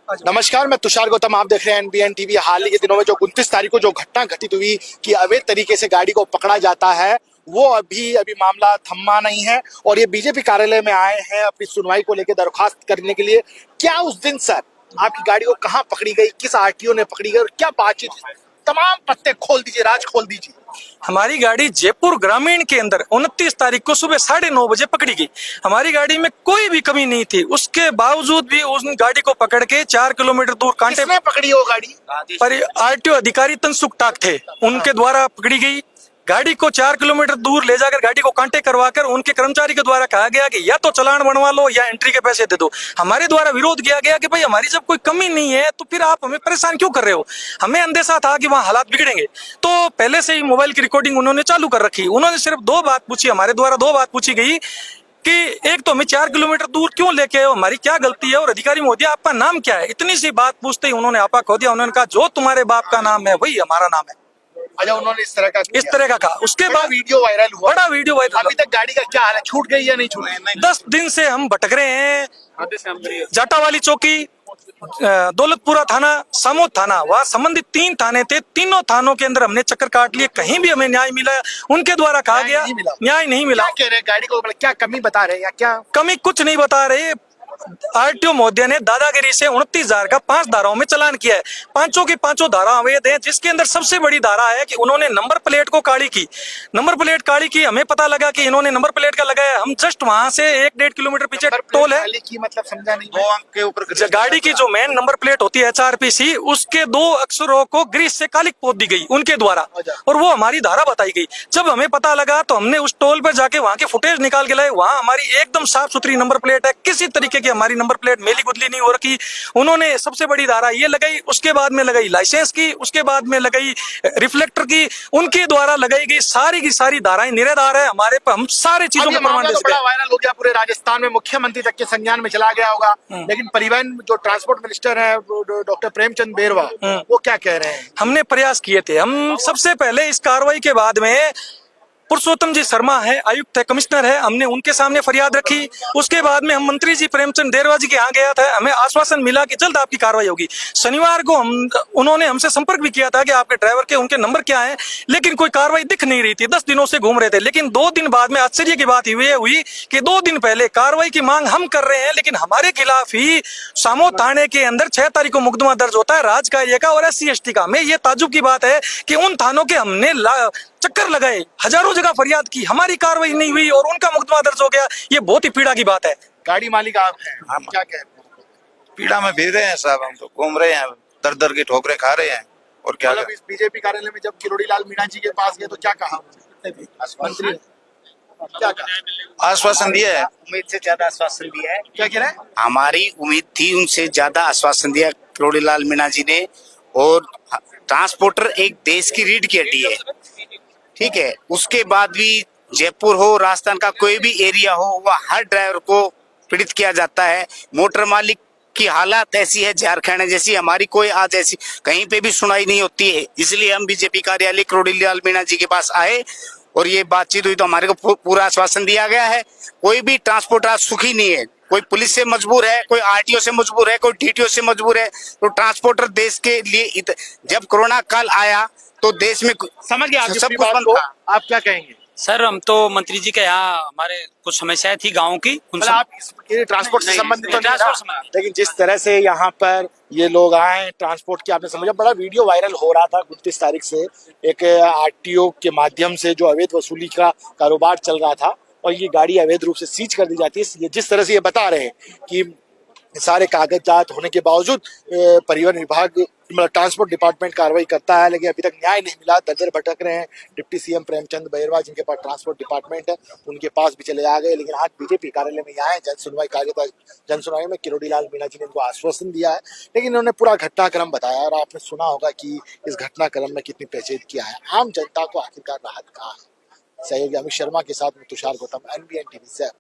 नमस्कार, मैं तुषार गौतम। आप देख रहे हैं एनबीएन टीवी। हाल ही के दिनों में जो 29 तारीख को जो घटना घटित हुई कि अवैध तरीके से गाड़ी को पकड़ा जाता है, वो अभी मामला थमा नहीं है और ये बीजेपी कार्यालय में आए हैं अपनी सुनवाई को लेकर दरख्वास्त करने के लिए। क्या उस दिन सर आपकी गाड़ी को कहाँ पकड़ी गई, किस आरटीओ ने पकड़ी गई और क्या बातचीत, तमाम पत्ते खोल दीजिए, राज खोल दीजिए। हमारी गाड़ी जयपुर ग्रामीण के अंदर 29 तारीख को सुबह 9:30 बजे पकड़ी गई। हमारी गाड़ी में कोई भी कमी नहीं थी, उसके बावजूद भी उस गाड़ी को पकड़ के 4 किलोमीटर दूर कांटे किसने पकड़ी वो गाड़ी? पर आरटीओ अधिकारी तनसुख टाक थे, उनके द्वारा पकड़ी गई। गाड़ी को 4 किलोमीटर दूर ले जाकर गाड़ी को कांटे करवाकर उनके कर्मचारी के द्वारा कहा गया कि या तो चालान बनवा लो या एंट्री के पैसे दे दो। हमारे द्वारा विरोध किया गया कि भाई हमारी जब कोई कमी नहीं है तो फिर आप हमें परेशान क्यों कर रहे हो। हमें अंदेशा था कि वहाँ हालात बिगड़ेंगे, तो पहले से ही मोबाइल की रिकॉर्डिंग उन्होंने चालू कर रखी। उन्होंने सिर्फ 2 बात पूछी, हमारे द्वारा 2 बात पूछी गई कि एक तो हमें 4 किलोमीटर दूर क्यों लेके आए हो, हमारी क्या गलती है, और अधिकारी महोदय आपका नाम क्या है। इतनी सी बात पूछते ही उन्होंने आपा खो दिया। उन्होंने कहा जो तुम्हारे बाप का नाम है वही हमारा नाम है। अच्छा, उन्होंने इस तरह का कहा। उसके बाद वीडियो वायरल हुआ, बड़ा वीडियो वायरल। अभी तक गाड़ी का क्या हाल है, छूट गई या नहीं छूट गई? 10 दिन से हम भटक रहे हैं। जाटावाली चौकी, दौलतपुरा थाना, सामोद थाना, वहाँ संबंधित 3 थाने थे। तीनों थानों के अंदर हमने चक्कर काट लिए, कहीं भी हमें न्याय मिला। उनके द्वारा कहा गया न्याय नहीं मिला। क्या कह रहे हैं, गाड़ी को क्या कमी बता रहे हैं या क्या? कमी कुछ नहीं बता रहे। आरटीओ महोदय ने दादागिरी से 29,000 का 5 धाराओं में चालान किया है। पांचों की पांचों धारा अवैध है, जिसके अंदर सबसे बड़ी धारा है कि उन्होंने नंबर प्लेट को काली की। नंबर प्लेट काली की, हमें पता लगा कि इन्होंने नंबर प्लेट का लगाया। हम जस्ट वहां से 1-1.5 किलोमीटर पीछे टोल है की, मतलब समझा नहीं। 2 अंक के ऊपर गाड़ी की जो मेन नंबर प्लेट होती है HRPC, उसके 2 अक्षरों को ग्रीस से कालिक पोत दी गई उनके द्वारा, और वो हमारी धारा बताई गई। जब हमें पता लगा तो हमने उस टोल पर जाके वहां के फुटेज निकाल के लाए। वहां हमारी एकदम साफ सुथरी नंबर प्लेट है, किसी तरीके की हमारी नंबर प्लेट मेली गुदली नहीं हो रखी। उन्होंने सबसे बड़ी धारा ये लगाई, उसके बाद में लगाई लाइसेंस की, उसके बाद में लगाई रिफ्लेक्टर की। उनके द्वारा लगाई गई सारी की सारी धाराएं निराधार है हमारे पर। हम सारे चीजों का प्रमाण दे सकते हैं। बड़ा वायरल हो गया पूरे राजस्थान में, मुख्यमंत्री तक के संज्ञान में चला गया होगा, लेकिन परिवहन जो ट्रांसपोर्ट मिनिस्टर है डॉक्टर प्रेमचंद बैरवा, वो क्या कह रहे हैं? हमने प्रयास किए थे। हम सबसे पहले इस कार्रवाई के बाद में पुरुषोत्तम जी शर्मा है, आयुक्त है, कमिश्नर है, हमने उनके सामने फरियाद रखी। उसके बाद में हम मंत्री जी प्रेमचंद बैरवा जी के यहाँ गया था। हमें आश्वासन मिला कि जल्द आपकी कार्रवाई होगी। शनिवार को उन्होंने हमसे संपर्क भी किया था कि आपके ड्राइवर के उनके नंबर क्या है, लेकिन कोई कार्रवाई दिख नहीं रही थी। 10 दिनों से घूम रहे थे, लेकिन 2 दिन बाद में आश्चर्य की बात ये हुई कि 2 दिन पहले कार्रवाई की मांग हम कर रहे हैं, लेकिन हमारे खिलाफ ही सामोद थाने के अंदर 6 तारीख को मुकदमा दर्ज होता है, राज कार्य का और SC/ST का। मैं ये ताज्जुब की बात है कि उन थानों के हमने चक्कर लगाए, हजारों जगह फरियाद की, हमारी कार्रवाई नहीं हुई और उनका मुकदमा दर्ज हो गया। ये बहुत ही पीड़ा की बात है। गाड़ी मालिक आप हैं, हम क्या कह रहे हैं? पीड़ा में फिर रहे हैं साहब, हम तो घूम रहे हैं, दर दर की ठोकरें खा रहे हैं। और क्या मतलब इस बीजेपी कार्यालय में जब किरोड़ी लाल मीणा जी के पास गए तो क्या कहा मंत्री ने? क्या कहा? आश्वासन दिया है, उम्मीद से ज्यादा आश्वासन दिया है। क्या कह रहे हैं? हमारी उम्मीद थी, उनसे ज्यादा आश्वासन दिया किरोड़ी लाल मीणा जी ने। और ट्रांसपोर्टर एक देश की रीढ़ की हड्डी है, ठीक है। उसके बाद भी जयपुर हो, राजस्थान का कोई भी एरिया हो, वह हर ड्राइवर को पीड़ित किया जाता है। मोटर मालिक की हालत ऐसी है झारखंड जैसी, हमारी कोई आज ऐसी कहीं पे भी सुनाई नहीं होती है। इसलिए हम बीजेपी कार्यालय किरोड़ी लाल मीणा जी के पास आए और ये बातचीत हुई तो हमारे को पूरा आश्वासन दिया गया है। कोई भी ट्रांसपोर्टर आज सुखी नहीं है, कोई पुलिस से मजबूर है, कोई आरटीओ से मजबूर है, कोई TTO से मजबूर है। तो ट्रांसपोर्टर देश के लिए जब कोरोना काल आया तो देश में समझ गया सब कुछ बंद था। आप क्या कहेंगे? सर, हम तो मंत्री जी के यहाँ हमारे कुछ समस्याएं थी गाँव की, मतलब आप ट्रांसपोर्ट से संबंधित तो नहीं ट्रांसपोर्ट ना? लेकिन जिस तरह से यहाँ पर ये लोग आए ट्रांसपोर्ट की, आपने समझा, बड़ा वीडियो वायरल हो रहा था 29 तारीख से। एक आरटीओ के माध्यम से जो अवैध वसूली का कारोबार चल रहा था और ये गाड़ी अवैध रूप से सीज कर दी जाती है। ये जिस तरह से ये बता रहे हैं कि सारे कागजात होने के बावजूद परिवहन विभाग, मतलब ट्रांसपोर्ट डिपार्टमेंट कार्रवाई करता है, लेकिन अभी तक न्याय नहीं मिला। दर भटक रहे हैं। डिप्टी CM प्रेमचंद बैरवा जिनके पास ट्रांसपोर्ट डिपार्टमेंट है, उनके पास भी चले आ गए, लेकिन आज बीजेपी कार्यालय में आए जन सुनवाई में किरोड़ी लाल मीणा जी ने इनको आश्वासन दिया है, लेकिन इन्होंने पूरा घटनाक्रम बताया और आपने सुना होगा कि इस घटनाक्रम में कितनी पेचीद किया है। आम जनता को आखिरकार राहत कहाँ है? सहयोगी अमित शर्मा के साथ में तुषार गौतम, NBN TV से।